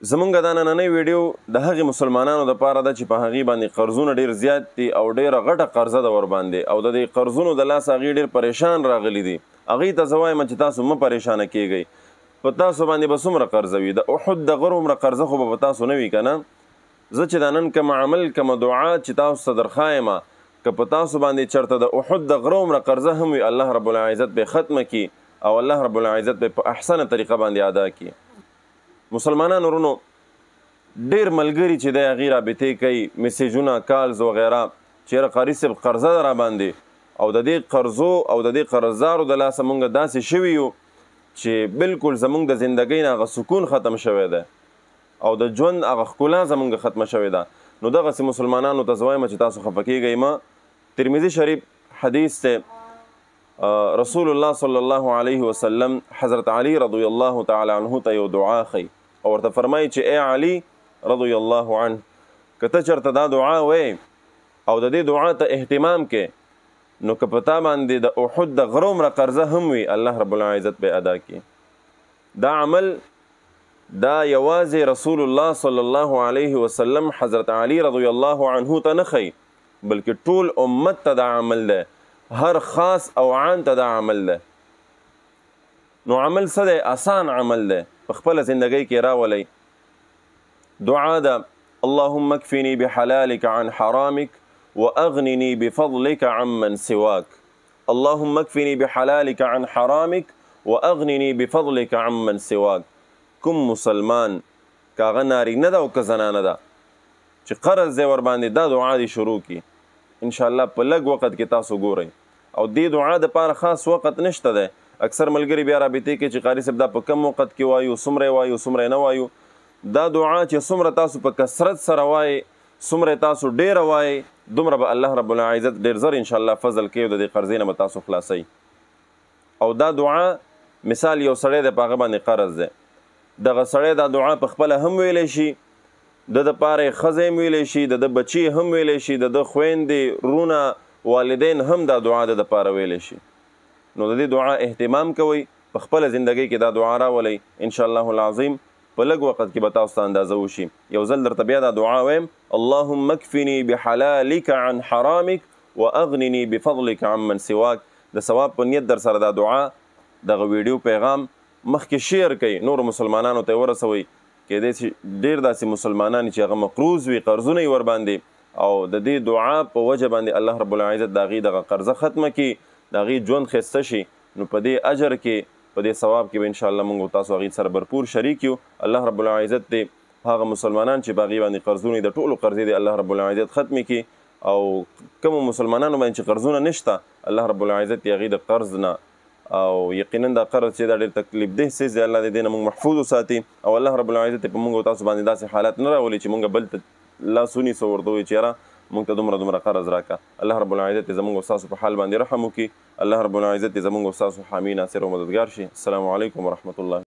زمونږ دا نننۍ ویډیو د هغې مسلمانانو دپاره ده چې په هغې باندې قرضونه ډېر زیات دي او ډېره غټه قرضه ده ورباندې او د دې قرضونو د لاسه هغې ډېر پریشان راغلي دي. هغې ته زه وایم چې تاسو مه پریشانه کیږئ. په تاسو باندې به څومره قرضه وي؟ د احد د غر عمره قرضه خو به په تاسو نه وي که نه. زه چې دا نن کوم عمل کومه دعا چې تاسو ته درښایمه که په تاسو باندې چېرته د احد د غره عمره قرضه هم وي، الله رب العزت به ختمه کړي او الله رب العزت به په احسنه طریقه باندې ادا کړي. مسلمانانو ورونو، ډېر ملګري چې دی هغې رابطې کوي، میسیجونه، کالز وغیره، چېرې قاري صاحب قرضه ده راباندې او د دې قرضو او د دې قرضدارو د لاسه مونږ داسې شوي یو چې بلکل زمونږ د زندګۍ نه هغه سکون ختم شوی دی او د ژوند هغه ښکلا زمونږ ختمه شوې ده. نو دغسې مسلمانانو ته زه وایم چې تاسو خفه کیږئ مه. ترمذي شریف حدیث دی، رسول الله صلی الله علیه وسلم حضرت علی رضی الله تعالی عنه ته یو دعا ښیي او ورته فرمایي چې ای علي رضی الله عنه، که ته چېرته دا دعا وایې او د دې دعا ته اهتمام کې، نو که په تا باندې د احد د غره عمره قرضه هم وي، الله رب العزت به ادا کړي. دا عمل دا یوازې رسول الله صلی الله علیه وسلم حضرت علی رضی الله عنه ته نه ښیي، بلکې ټول امت ته دا عمل دی، هر خاص او عام ته دا عمل دی. نو عمل څه دی؟ آسان عمل دی، په خپله زندګۍ کې راولئ. دعا ده: اللهم اکفني بحلالك عن حرامك واغنني بفضلك عمن سواك. اللهم اکفني بحلالك عن حرامك واغنني بفضلك عمن سواك. کوم مسلمان که هغه نارینه ده او که زنانه ده چې قرض دی ورباندې، دا دعا دې شروع کړي. انشاءالله په لږ وخت کې تاسو ګورئ او دې دعا دپاره خاص وخت نشته دی. اکثر ملګري بیا رابطې کوي چې قاري صاحب دا په کم وخت کې وایو، څومره یې وایو، څومره یې نه وایو. دا دعا چې څومره تاسو په کثرت سره وایئ، څومره تاسو ډېره وایئ، دومره به الله رب العزت ډېر زر انشاءالله فضل کوي او د دې قرضې نه به تاسو خلاصئ. او دا دعا مثال یو سړی دی، په هغه باندې قرض دی، دغه سړی دا دعا په خپله هم ویلی شي، د دپاره یې ښځه هم ویلی شي، د بچي هم ویلی شي، د خویندې، رونه، والدین هم دا دعا د دپاره ویلی شي. نو د دې دعا اهتمام کوئ، په خپله زندګۍ کې دا دعا راولئ، انشاءالله العظیم په لږ وخت کې به تاسو ته اندازه وشي. یو ځل درته بیا دا دعا وایم: اللهم اکفني بحلالك عن حرامك واغنني بفضلك عمن سواك. د ثواب په نیت در سره دا دعا دغه ویډیو پیغام مخکې شیر کړئ، نورو مسلمانانو ته یې ورسوئ. کیدای شي ډېر داسې مسلمانان چې هغه مقروض وي، قرضونه یې ورباندې، او د دې دعا په وجه باندې الله رب العزت د هغې دغه قرضه ختمه کړي، د هغې ژوند ښایسته شي. نو په دې اجر کې، په دې ثواب کې به انشاءالله موږ تاسو هغې سره برپور شریک یو. الله رب العزت دې هغه مسلمانان چې په هغې باندې قرضونه د ټولو قرضې دې الله رب العزت ختمې کړي، او کومو مسلمانانو باندې چې قرضونه نشته، الله رب العزت دې هغې د قرض نه، او یقینا دا قرض چې دا ډېر تکلیف ده څیز دی، الله دې نه موږ محفوظ وساتي، او الله رب العزت په موږ او تاسو باندې داسې حالات نه راولي چې موږ بل ته لاس ونیسو، ورته ووایو چې یاره موږ ته دومره قرض راکړه. الله رب العزت دې زموږ او ستاسو په حال باندې رحم وکړي. الله رب العزت دې زموږ او ستاسو حامی، ناصر او مددګار شي. السلام علیکم ورحمة الله.